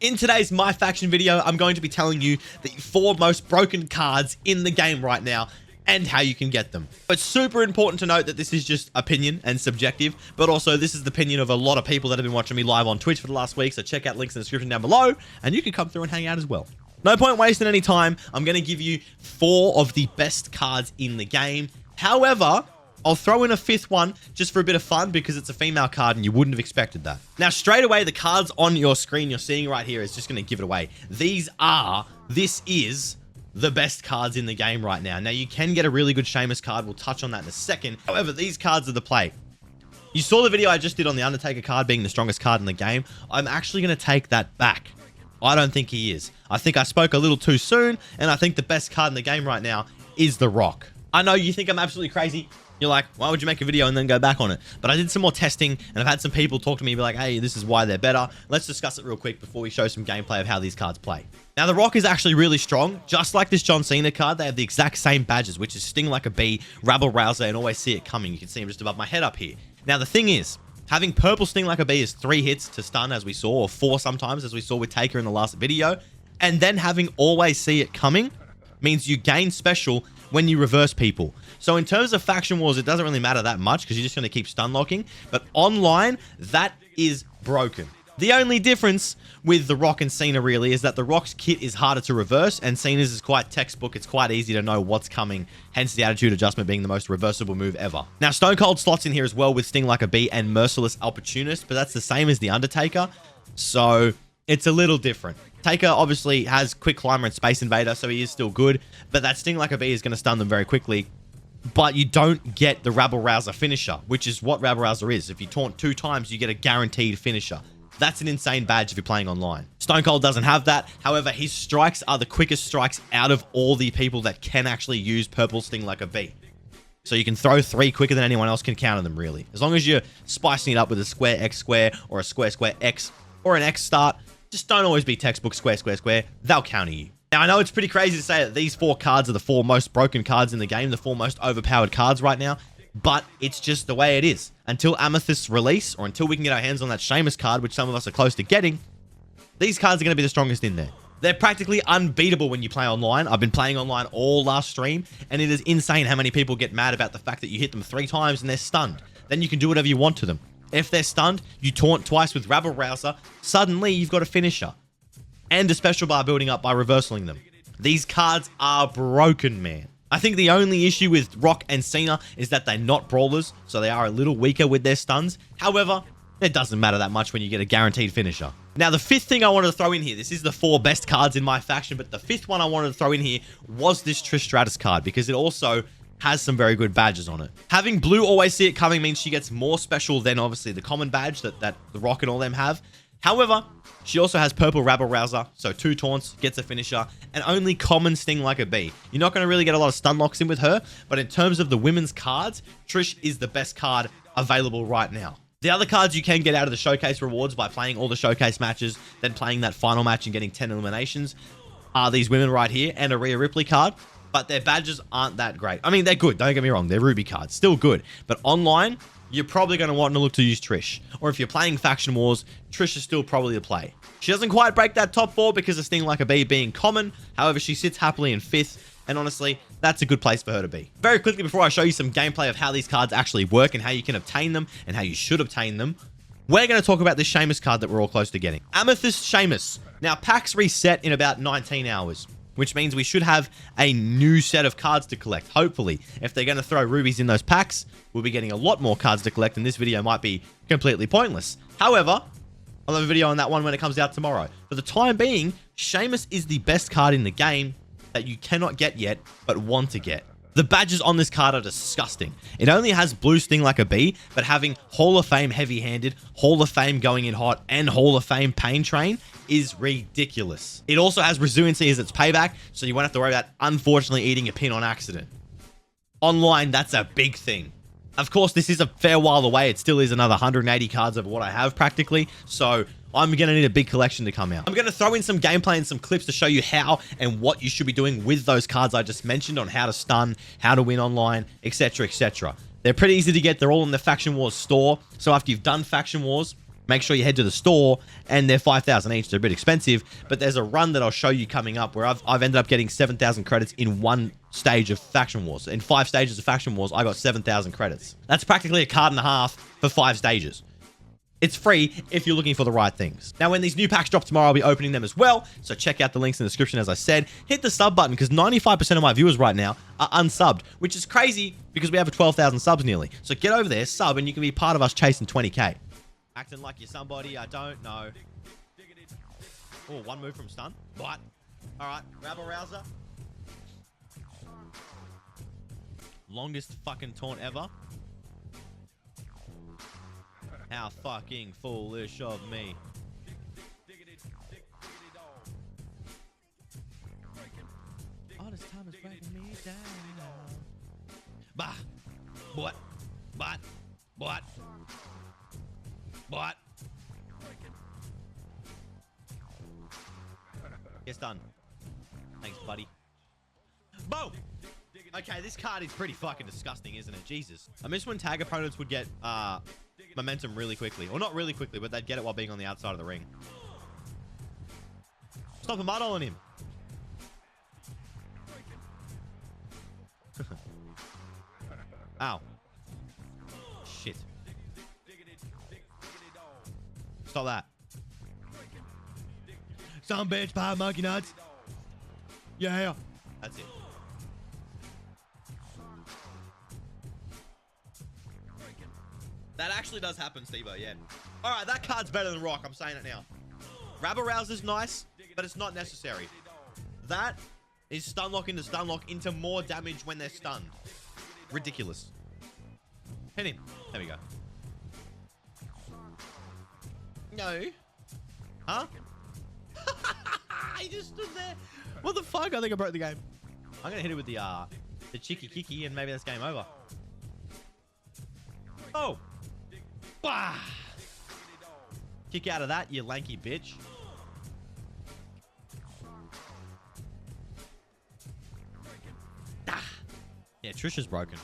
In today's My Faction video, I'm going to be telling you the 4 most broken cards in the game right now and how you can get them. It's super important to note that this is just opinion and subjective, but also this is the opinion of a lot of people that have been watching me live on Twitch for the last week, so check out links in the description down below, and you can come through and hang out as well. No point wasting any time. I'm going to give you 4 of the best cards in the game. However, I'll throw in a 5th one just for a bit of fun because it's a female card and you wouldn't have expected that. Now, straight away, the cards on your screen you're seeing right here is just going to give it away. This is the best cards in the game right now. Now, you can get a really good Sheamus card. We'll touch on that in a second. However, these cards are the play. You saw the video I just did on the Undertaker card being the strongest card in the game. I'm actually going to take that back. I don't think he is. I think I spoke a little too soon, and I think the best card in the game right now is The Rock. I know you think I'm absolutely crazy. You're like, why would you make a video and then go back on it? But I did some more testing, and I've had some people talk to me and be like, hey, this is why they're better. Let's discuss it real quick before we show some gameplay of how these cards play. Now, The Rock is actually really strong. Just like this John Cena card, they have the exact same badges, which is Sting Like a Bee, Rabble Rouser, and Always See It Coming. You can see him just above my head up here. Now, the thing is, having purple Sting Like a Bee is 3 hits to stun, as we saw, or 4 sometimes, as we saw with Taker in the last video. And then having Always See It Coming means you gain special when you reverse people. So in terms of faction wars, it doesn't really matter that much because you're just going to keep stun locking. But online, that is broken. The only difference with The Rock and Cena really is that The Rock's kit is harder to reverse and Cena's is quite textbook. It's quite easy to know what's coming, hence the attitude adjustment being the most reversible move ever. Now, Stone Cold slots in here as well with Sting Like a Bee and Merciless Opportunist, but that's the same as the Undertaker. So it's a little different. Taker obviously has Quick Climber and Space Invader, so he is still good, but that Sting Like a Bee is going to stun them very quickly. But you don't get the Rabble Rouser finisher, which is what Rabble Rouser is. If you taunt 2 times, you get a guaranteed finisher. That's an insane badge if you're playing online. Stone Cold doesn't have that. However, his strikes are the quickest strikes out of all the people that can actually use purple Sting Like a Bee. So you can throw 3 quicker than anyone else can counter them, really. As long as you're spicing it up with a square X square or a square square X or an X start, just don't always be textbook square, square, square. They'll counter you. Now, I know it's pretty crazy to say that these 4 cards are the 4 most broken cards in the game, the 4 most overpowered cards right now, but it's just the way it is. Until Amethyst's release, or until we can get our hands on that Sheamus card, which some of us are close to getting, these cards are going to be the strongest in there. They're practically unbeatable when you play online. I've been playing online all last stream, and it is insane how many people get mad about the fact that you hit them 3 times and they're stunned. Then you can do whatever you want to them. If they're stunned, you taunt twice with Rabble Rouser, suddenly you've got a finisher. And a special bar building up by reversing them. These cards are broken, man. I think the only issue with Rock and Cena is that they're not brawlers, so they are a little weaker with their stuns. However, it doesn't matter that much when you get a guaranteed finisher. Now, the 5th thing I wanted to throw in here, this is the 4 best cards in my faction, but the 5th one I wanted to throw in here was this Trish Stratus card, because it also has some very good badges on it. Having blue Always See It Coming means she gets more special than obviously the common badge that The Rock and all them have. However, she also has purple Rabble Rouser, so 2 taunts, gets a finisher, and only common Sting Like a Bee. You're not going to really get a lot of stun locks in with her, but in terms of the women's cards, Trish is the best card available right now. The other cards you can get out of the showcase rewards by playing all the showcase matches, then playing that final match and getting 10 eliminations, are these women right here, and a Rhea Ripley card. But their badges aren't that great. I mean, they're good. Don't get me wrong. They're Ruby cards. Still good. But online, you're probably going to want to look to use Trish. Or if you're playing Faction Wars, Trish is still probably the play. She doesn't quite break that top 4 because of Sting Like a Bee being common. However, she sits happily in 5th. And honestly, that's a good place for her to be. Very quickly, before I show you some gameplay of how these cards actually work and how you can obtain them and how you should obtain them, we're going to talk about this Sheamus card that we're all close to getting. Amethyst Sheamus. Now, packs reset in about 19 hours. Which means we should have a new set of cards to collect, hopefully. If they're going to throw rubies in those packs, we'll be getting a lot more cards to collect, and this video might be completely pointless. However, I'll have a video on that one when it comes out tomorrow. For the time being, Sheamus is the best card in the game that you cannot get yet, but want to get. The badges on this card are disgusting. It only has blue Sting Like a Bee, but having Hall of Fame heavy-handed, Hall of Fame going in hot, and Hall of Fame pain train is ridiculous. It also has resiliency as its payback, so you won't have to worry about unfortunately eating a pin on accident. Online, that's a big thing. Of course, this is a fair while away. It still is another 180 cards of what I have practically, so I'm going to need a big collection to come out. I'm going to throw in some gameplay and some clips to show you how and what you should be doing with those cards I just mentioned on how to stun, how to win online, etc, etc. They're pretty easy to get. They're all in the Faction Wars store. So after you've done Faction Wars, make sure you head to the store, and they're 5,000 each. They're a bit expensive, but there's a run that I'll show you coming up where I've ended up getting 7,000 credits in one stage of Faction Wars. In 5 stages of Faction Wars, I got 7,000 credits. That's practically a card and a half for 5 stages. It's free if you're looking for the right things. Now, when these new packs drop tomorrow, I'll be opening them as well. So check out the links in the description, as I said. Hit the sub button, because 95% of my viewers right now are unsubbed, which is crazy because we have 12,000 subs nearly. So get over there, sub, and you can be part of us chasing 20K. Acting like you're somebody I don't know. Oh, one move from stun. What? All right, Rabble Rouser. Longest fucking taunt ever. How fucking foolish of me. All this time is breaking me down. Bah. What? What? What? What? Yes, done. Thanks, buddy. Boom! Okay, this card is pretty fucking disgusting, isn't it? Jesus. I miss when tag opponents would get momentum really quickly. Or not really quickly, but they'd get it while being on the outside of the ring. Stop a mud on him. Ow. Shit. Stop that. Some bitch, pie monkey nuts. Yeah. That's it. That actually does happen, Steve-O, yeah. Alright, that card's better than Rock, I'm saying it now. Rabble Rouser's nice, but it's not necessary. That is stun lock into more damage when they're stunned. Ridiculous. Hit him. There we go. No. Huh? He just stood there. What the fuck? I think I broke the game. I'm gonna hit it with the cheeky kicky, and maybe that's game over. Oh. Bah. Kick out of that, you lanky bitch. Ah. Yeah, Trisha's broken.